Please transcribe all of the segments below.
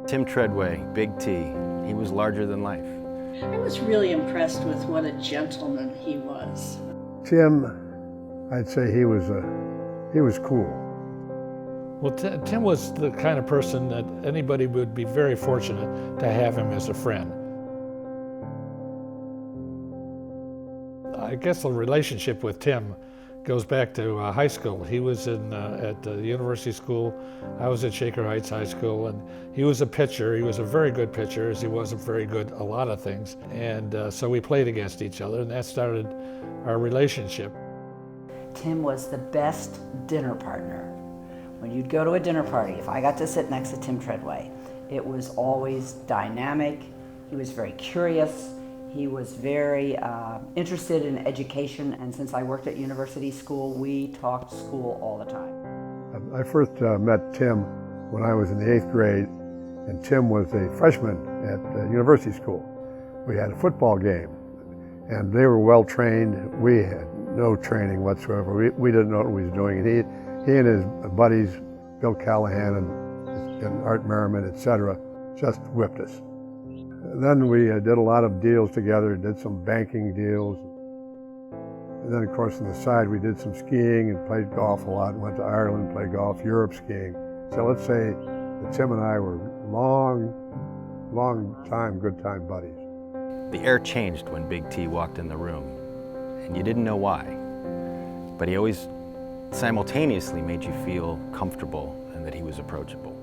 Tim Treadway, Big T, he was larger than life. I was really impressed with what a gentleman he was. Tim, I'd say he was cool. Well, Tim was the kind of person that anybody would be very fortunate to have him as a friend. I guess the relationship with Tim goes back to high school. He was at the university school. I was at Shaker Heights High School, and he was a pitcher. He was a very good pitcher, as he wasn't very good a lot of things. And so we played against each other, and that started our relationship. Tim was the best dinner partner. When you'd go to a dinner party, if I got to sit next to Tim Treadway, it was always dynamic. He was very curious. He was very interested in education, and since I worked at university school, we talked school all the time. I first met Tim when I was in the 8th grade, and Tim was a freshman at university school. We had a football game, and they were well trained. We had no training whatsoever. We didn't know what we was doing. And he and his buddies, Bill Callahan and Art Merriman, etc., just whipped us. Then we did a lot of deals together, did some banking deals. And then, of course, on the side, we did some skiing and played golf a lot, went to Ireland, played golf, Europe skiing. So let's say that Tim and I were long time, good time buddies. The air changed when Big T walked in the room, and you didn't know why. But he always simultaneously made you feel comfortable and that he was approachable.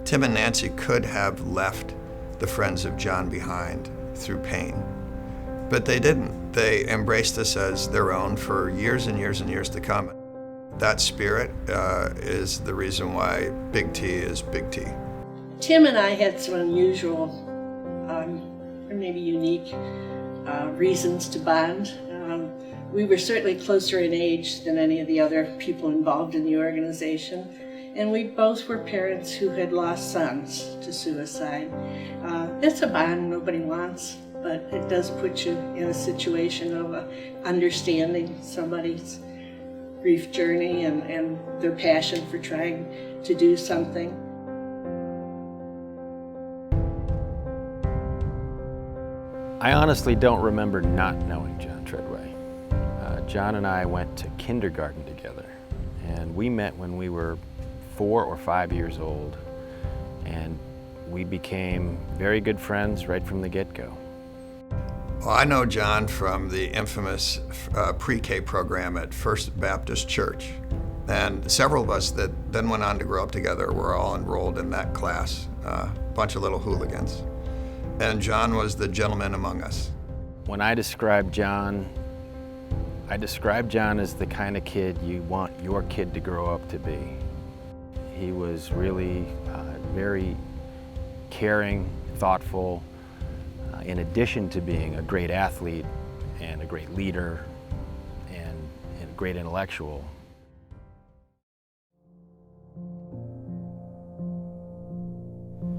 Tim and Nancy could have left the friends of John behind through pain, but they didn't. They embraced us as their own for years and years and years to come. That spirit is the reason why Big T is Big T. Tim and I had some unusual, or maybe unique reasons to bond. We were certainly closer in age than any of the other people involved in the organization. And we both were parents who had lost sons to suicide. That's a bond nobody wants, but it does put you in a situation of understanding somebody's grief journey and their passion for trying to do something. I honestly don't remember not knowing John Treadway. John and I went to kindergarten together, and we met when we were 4 or 5 years old, and we became very good friends right from the get-go. Well, I know John from the infamous pre-K program at First Baptist Church, and several of us that then went on to grow up together were all enrolled in that class, a bunch of little hooligans. And John was the gentleman among us. When I describe John as the kind of kid you want your kid to grow up to be. He was really very caring, thoughtful, in addition to being a great athlete and a great leader and a great intellectual.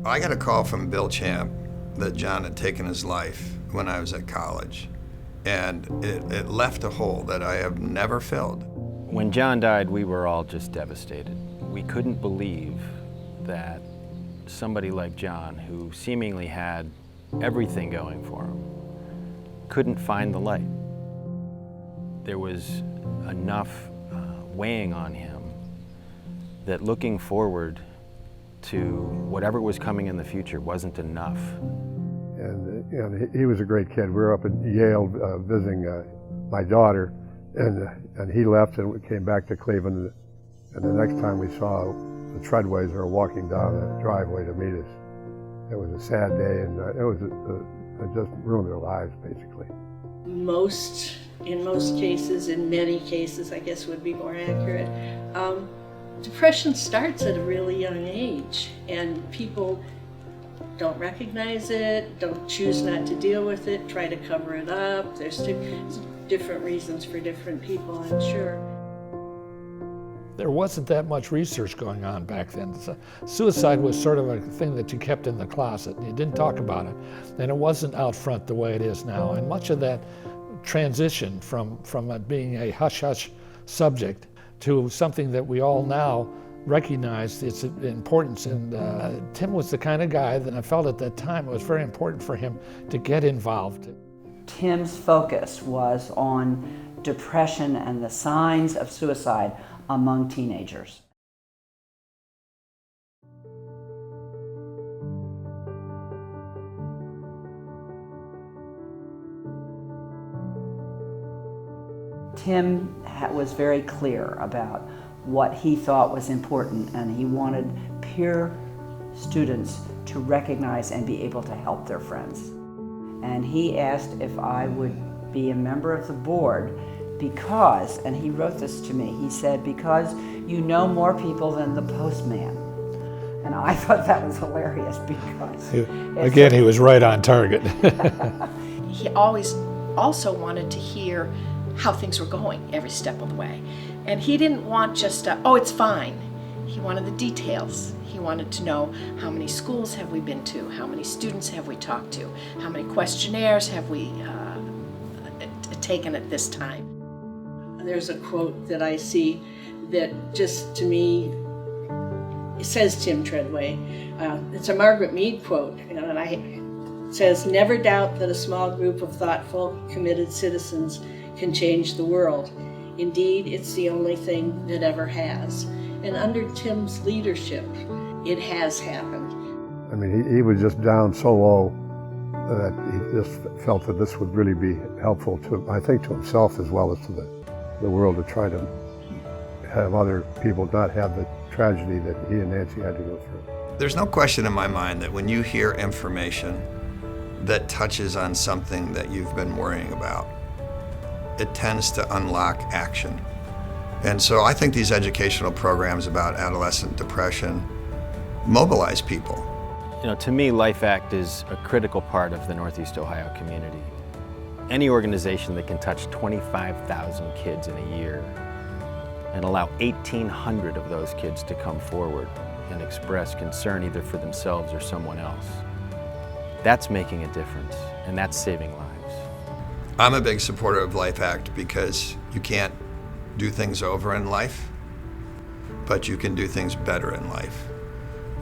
I got a call from Bill Champ that John had taken his life when I was at college, and it left a hole that I have never filled. When John died, we were all just devastated. We couldn't believe that somebody like John, who seemingly had everything going for him, couldn't find the light. There was enough weighing on him that looking forward to whatever was coming in the future wasn't enough. And he was a great kid. We were up at Yale visiting my daughter, and he left and we came back to Cleveland. And the next time we saw the Treadways, they were walking down the driveway to meet us. It was a sad day, and it just ruined their lives, basically. In most cases, in many cases, I guess would be more accurate, depression starts at a really young age, and people don't recognize it, don't choose not to deal with it, try to cover it up. There's different reasons for different people, I'm sure. There wasn't that much research going on back then. Suicide was sort of a thing that you kept in the closet. You didn't talk about it, and it wasn't out front the way it is now. And much of that transition from it being a hush-hush subject to something that we all now recognized its importance. And Tim was the kind of guy that I felt at that time it was very important for him to get involved. Tim's focus was on depression and the signs of suicide among teenagers. Tim was very clear about what he thought was important, and he wanted peer students to recognize and be able to help their friends. And he asked if I would be a member of the board because, and he wrote this to me, he said, because you know more people than the postman. And I thought that was hilarious because... Again, he was right on target. He always also wanted to hear how things were going every step of the way. And he didn't want just oh, it's fine. He wanted the details. He wanted to know how many schools have we been to, how many students have we talked to, how many questionnaires have we taken at this time. There's a quote that I see that just to me, it says Tim Treadway. It's a Margaret Mead quote, and it says, "Never doubt that a small group of thoughtful, committed citizens can change the world. Indeed, it's the only thing that ever has." And under Tim's leadership, it has happened. I mean, he was just down so low that he just felt that this would really be helpful to, I think, to himself as well as to the world, to try to have other people not have the tragedy that he and Nancy had to go through. There's no question in my mind that when you hear information that touches on something that you've been worrying about, it tends to unlock action. And so I think these educational programs about adolescent depression mobilize people. You know, to me, LifeAct is a critical part of the Northeast Ohio community. Any organization that can touch 25,000 kids in a year and allow 1,800 of those kids to come forward and express concern either for themselves or someone else, that's making a difference, and that's saving lives. I'm a big supporter of LifeAct because you can't do things over in life, but you can do things better in life.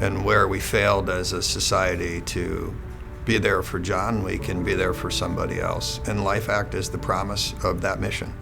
And where we failed as a society to be there for John, we can be there for somebody else. And LifeAct is the promise of that mission.